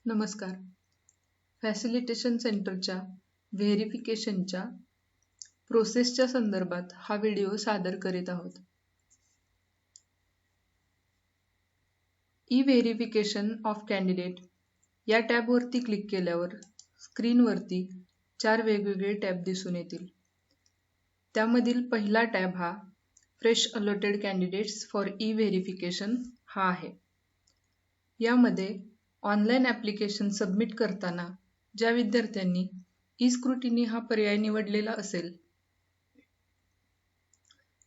नमस्कार. फॅसिलिटेशन सेंटरच्या व्हेरिफिकेशनच्या प्रोसेसच्या संदर्भात हा व्हिडिओ सादर करीत आहोत. ई-व्हेरिफिकेशन ऑफ कॅन्डिडेट या टॅबवरती क्लिक केल्यावर स्क्रीनवरती 4 वेगवेगळे टॅब दिसून येतील. त्यामधील पहिला टॅब हा fresh allotted candidates for E-verification हा आहे. यामध्ये ऑनलाईन ॲप्लिकेशन सबमिट करताना ज्या विद्यार्थ्यांनी ई-स्क्रुटिनी हा पर्याय निवडलेला असेल,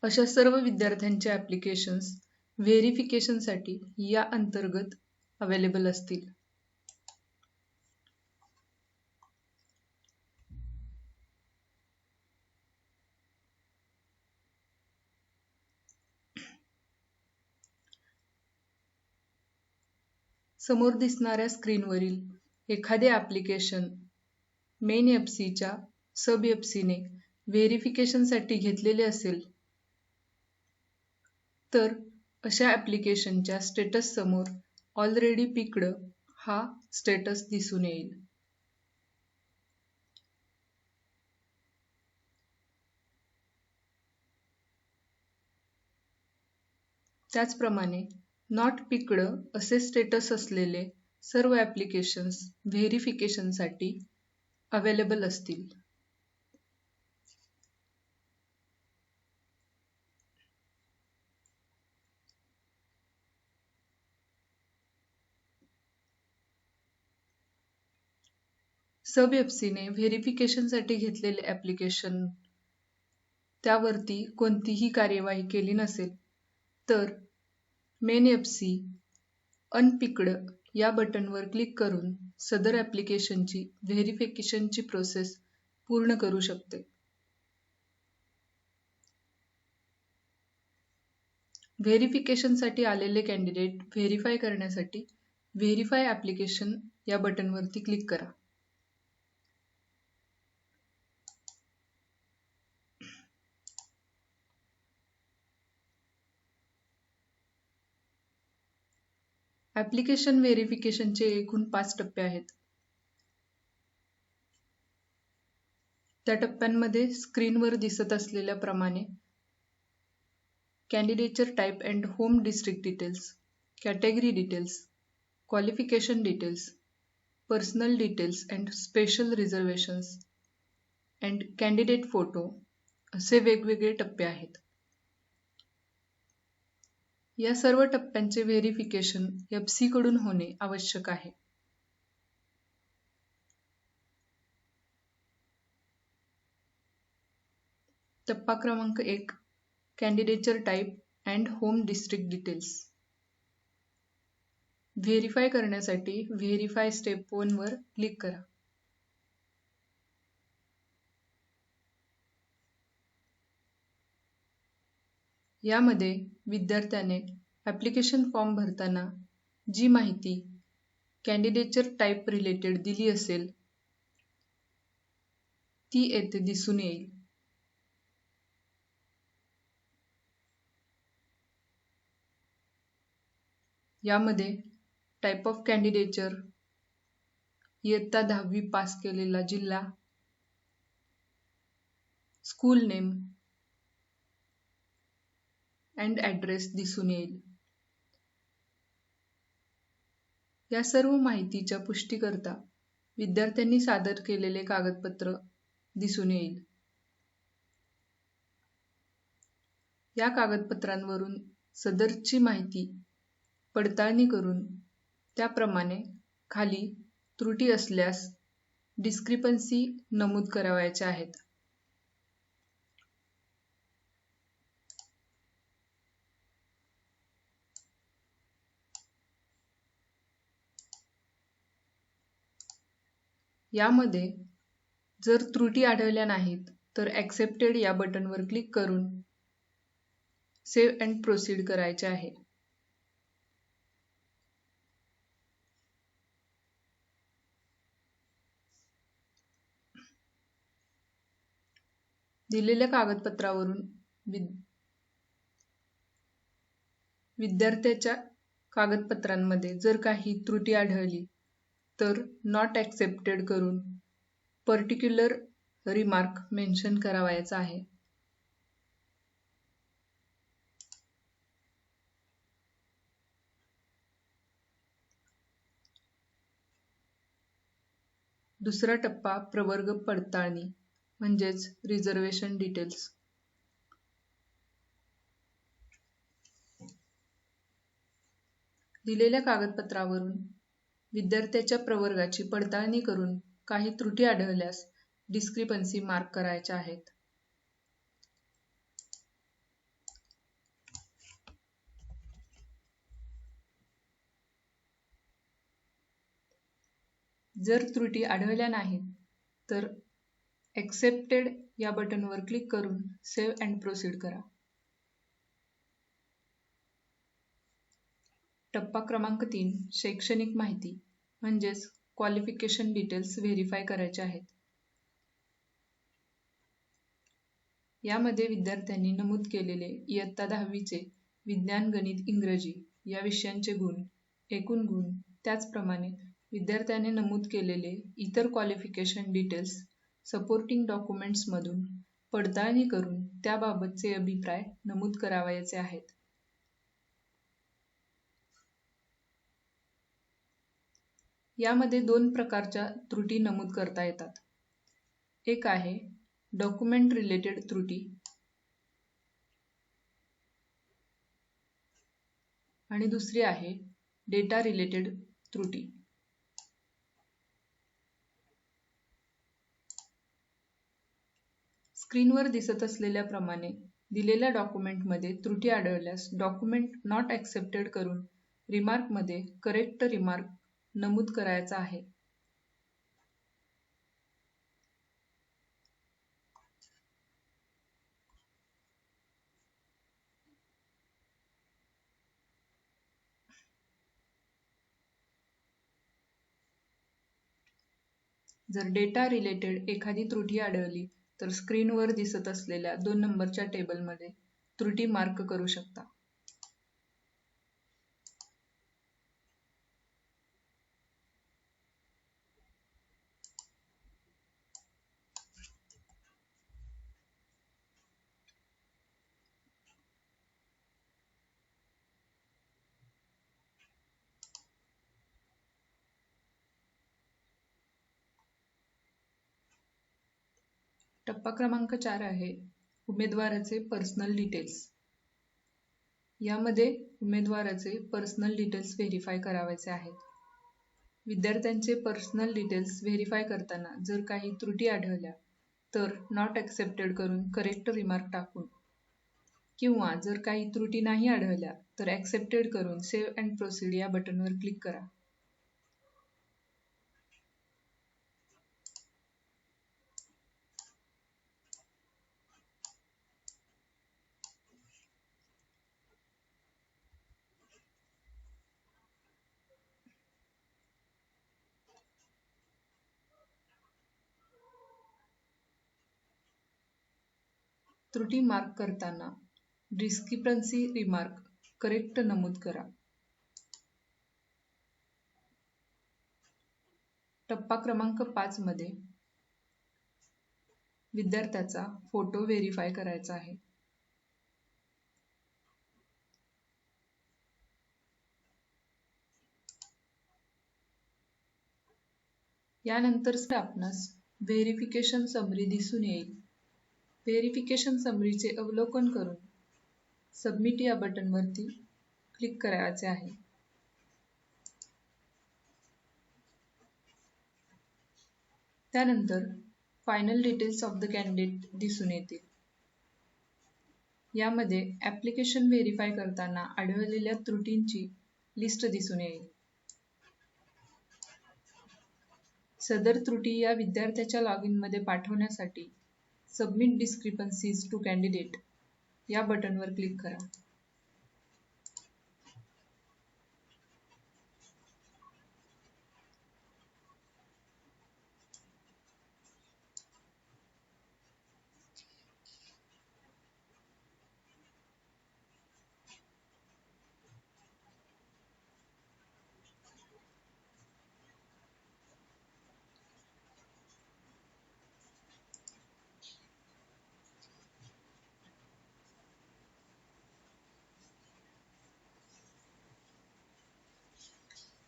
अशा सर्व विद्यार्थ्यांचे ॲप्लिकेशन्स व्हेरिफिकेशनसाठी या अंतर्गत अवेलेबल असतील. समोर दिसणाऱ्या स्क्रीनवरील एखादे ॲप्लिकेशन मेन एफसीच्या सब एफसीने व्हेरिफिकेशनसाठी घेतलेले असेल, तर अशा ॲप्लिकेशनच्या स्टेटस समोर ऑलरेडी पिक्ड हा स्टेटस दिसून येईल. त्याचप्रमाणे नॉट पिक्ड असे स्टेटस असलेले सर्व ॲप्लिकेशन्स व्हेरिफिकेशनसाठी अवेलेबल असतील. सब एफसीने व्हेरिफिकेशनसाठी घेतलेले ॲप्लिकेशन त्यावरती कोणतीही कार्यवाही केली नसेल, तर मेन एफसी अनपिक्ड या बटनवर क्लिक करून सदर ॲप्लिकेशनची व्हेरिफिकेशनची प्रोसेस पूर्ण करू शकते. व्हेरिफिकेशनसाठी आलेले कॅन्डिडेट व्हेरीफाय करण्यासाठी व्हेरीफाय ॲप्लिकेशन या बटनवरती क्लिक करा. ॲप्लिकेशन व्हेरिफिकेशनचे एकूण 5 टप्पे आहेत. त्या टप्प्यांमध्ये स्क्रीनवर दिसत असलेल्या प्रमाणे कॅन्डिडेचर type and home district details, category details, qualification details, personal details and special reservations and candidate photo असे वेगवेगळे टप्पे आहेत. या सर्व टप्प्यांचे व्हेरिफिकेशन एफसी कडून होणे आवश्यक आहे. टप्पा क्रमांक 1 कॅन्डिडेचर type and home district details. Verify करण्यासाठी व्हेरीफाय स्टेप 1 वर क्लिक करा. यामध्ये विद्यार्थ्याने ॲप्लिकेशन फॉर्म भरताना जी माहिती कॅन्डिडेचर टाइप रिलेटेड दिली असेल, ती येथे दिसून येईल. यामध्ये टाइप ऑफ कॅन्डिडेचर, इयत्ता 10वी पास केलेला जिल्हा, स्कूल नेम अँड ॲड्रेस दिसून येईल. या सर्व माहितीच्या पुष्टीकरता विद्यार्थ्यांनी सादर केलेले कागदपत्र दिसून येईल. या कागदपत्रांवरून सदरची माहिती पडताळणी करून त्याप्रमाणे खाली त्रुटी असल्यास डिस्क्रिपन्सी नमूद करावयाच्या आहेत. यामध्ये जर त्रुटी आढळल्या नाहीत, तर ॲक्सेप्टेड या बटनवर क्लिक करून सेव्ह अँड प्रोसीड करायचे आहे. दिलेल्या कागदपत्रावरून विद्यार्थ्याच्या कागदपत्रांमध्ये जर काही त्रुटी आढळली, तर नॉट ॲक्सेप्टेड करून पर्टिक्युलर रिमार्क मेन्शन करावयाचा आहे. दुसरा टप्पा प्रवर्ग पडताळणी म्हणजेच रिझर्वेशन डिटेल्स. दिलेल्या कागदपत्रावरून विद्यार्थ्याच्या प्रवर्गाची पडताळणी करून काही त्रुटी आढळल्यास डिस्क्रिपन्सी मार्क करायच्या आहेत. जर त्रुटी आढळल्या नाहीत तर ॲक्सेप्टेड या बटनवर क्लिक करून सेव्ह अँड प्रोसीड करा. टप्पा क्रमांक 3 शैक्षणिक माहिती म्हणजेच क्वालिफिकेशन डिटेल्स व्हेरीफाय करायचे आहेत. यामध्ये विद्यार्थ्यांनी नमूद केलेले इयत्ता 10वीचे विज्ञान, गणित, इंग्रजी या विषयांचे गुण, एकूण गुण, त्याचप्रमाणे विद्यार्थ्याने नमूद केलेले इतर क्वालिफिकेशन डिटेल्स सपोर्टिंग डॉक्युमेंट्समधून पडताळणी करून त्याबाबतचे अभिप्राय नमूद करावयाचे आहेत. यामध्ये 2 प्रकारच्या त्रुटी नमूद करता येतात. एक आहे डॉक्युमेंट रिलेटेड त्रुटी आणि दुसरी आहे डेटा रिलेटेड त्रुटी. स्क्रीनवर दिसत असलेल्याप्रमाणे दिलेल्या डॉक्युमेंटमध्ये त्रुटी आढळल्यास डॉक्युमेंट नॉट ॲक्सेप्टेड करून रिमार्कमध्ये करेक्ट रिमार्क नमूद करायचा आहे. जर डेटा रिलेटेड एखादी त्रुटी आढळली तर स्क्रीनवर दिसत असलेल्या 2 नंबरच्या टेबलमध्ये त्रुटी मार्क करू शकता. टप्पा क्रमांक 4 आहे उमेदवाराचे पर्सनल डिटेल्स. यामध्ये उमेदवाराचे पर्सनल डिटेल्स व्हेरीफाय करावयाचे आहेत. विद्यार्थ्यांचे पर्सनल डिटेल्स व्हेरीफाय करताना जर काही त्रुटी आढळल्या तर नॉट ॲक्सेप्टेड करून करेक्ट रिमार्क टाकून किंवा जर काही त्रुटी नाही आढळल्या तर ॲक्सेप्टेड करून सेव्ह अँड प्रोसीड या बटनवर क्लिक करा. त्रुटी मार्क करताना डिस्क्रिपन्सी रिमार्क करेक्ट नमूद करा. टप्पा क्रमांक 5 मध्ये विद्यार्थ्याचा फोटो व्हेरीफाय करायचा आहे. यानंतर आपणास व्हेरिफिकेशन समरी दिसून येईल. व्हेरिफिकेशन समरीचे अवलोकन करून सबमिट या बटनवरती क्लिक करायचे आहे. त्यानंतर final details of the candidate दिसून येतील. यामध्ये ॲप्लिकेशन व्हेरीफाय करताना आढळलेल्या त्रुटींची लिस्ट दिसून येईल. सदर त्रुटी या विद्यार्थ्याच्या लॉगिनमध्ये पाठवण्यासाठी सबमिट डिस्क्रिपन्सीज टू कॅन्डिडेट या बटनवर क्लिक करा.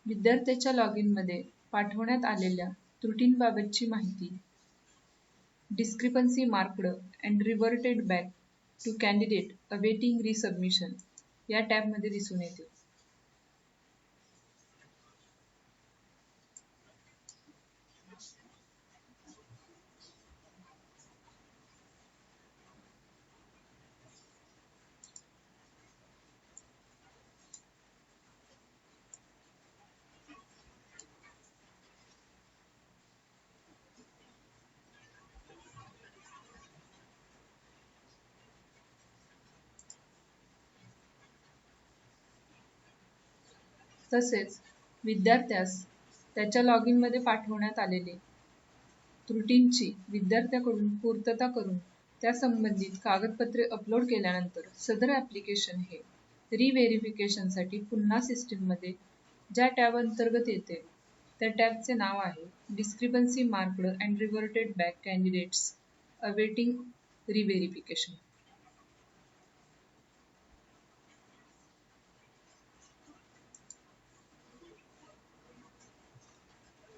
विद्यार्थ्याच्या लॉगिनमध्ये पाठवण्यात आलेल्या त्रुटींबाबतची माहिती discrepancy marked and reverted back to candidate awaiting resubmission या टॅबमध्ये दिसून येते. तसेच विद्यार्थ्यास त्याच्या लॉगिनमध्ये पाठवण्यात आलेले त्रुटींची विद्यार्थ्याकडून पूर्तता करून त्या संबंधित कागदपत्रे अपलोड केल्यानंतर सदर ॲप्लिकेशन हे रिव्हेरिफिकेशनसाठी पुन्हा सिस्टीममध्ये ज्या टॅब अंतर्गत येते त्या टॅबचे नाव आहे discrepancy marked and reverted back candidates awaiting reverification.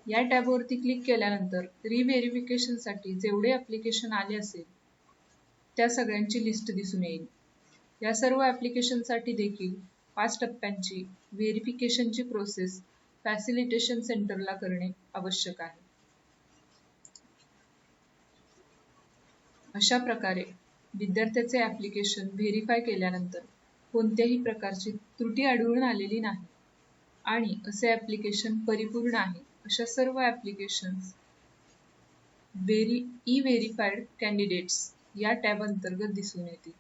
या टॅबवरती क्लिक केल्यानंतर रिव्हेरिफिकेशनसाठी जेवढे ॲप्लिकेशन आले असेल त्या सगळ्यांची लिस्ट दिसून येईल. या सर्व ॲप्लिकेशनसाठी देखील 5 टप्प्यांची व्हेरिफिकेशनची प्रोसेस फॅसिलिटेशन सेंटरला करणे आवश्यक आहे. अशा प्रकारे विद्यार्थ्याचे ॲप्लिकेशन व्हेरीफाय केल्यानंतर कोणत्याही प्रकारची त्रुटी आढळून आलेली नाही आणि असे ॲप्लिकेशन परिपूर्ण आहे अशा सर्व ॲप्लिकेशन्स ई-व्हेरिफाईड कॅन्डिडेट्स या टॅब अंतर्गत दिसून येतील.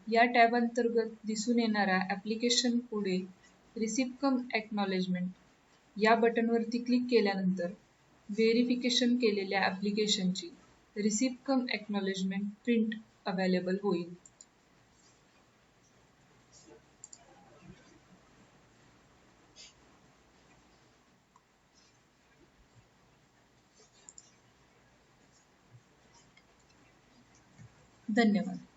या टॅब अंतर्गत दिसून येणाऱ्या ॲप्लिकेशन पुढे रिसिप्ट कम एक्नॉलेजमेंट या बटनवरती क्लिक केल्यानंतर व्हेरिफिकेशन केलेल्या ॲप्लिकेशनची रिसिप्ट कम एक्नॉलेजमेंट प्रिंट अवेलेबल होईल. धन्यवाद.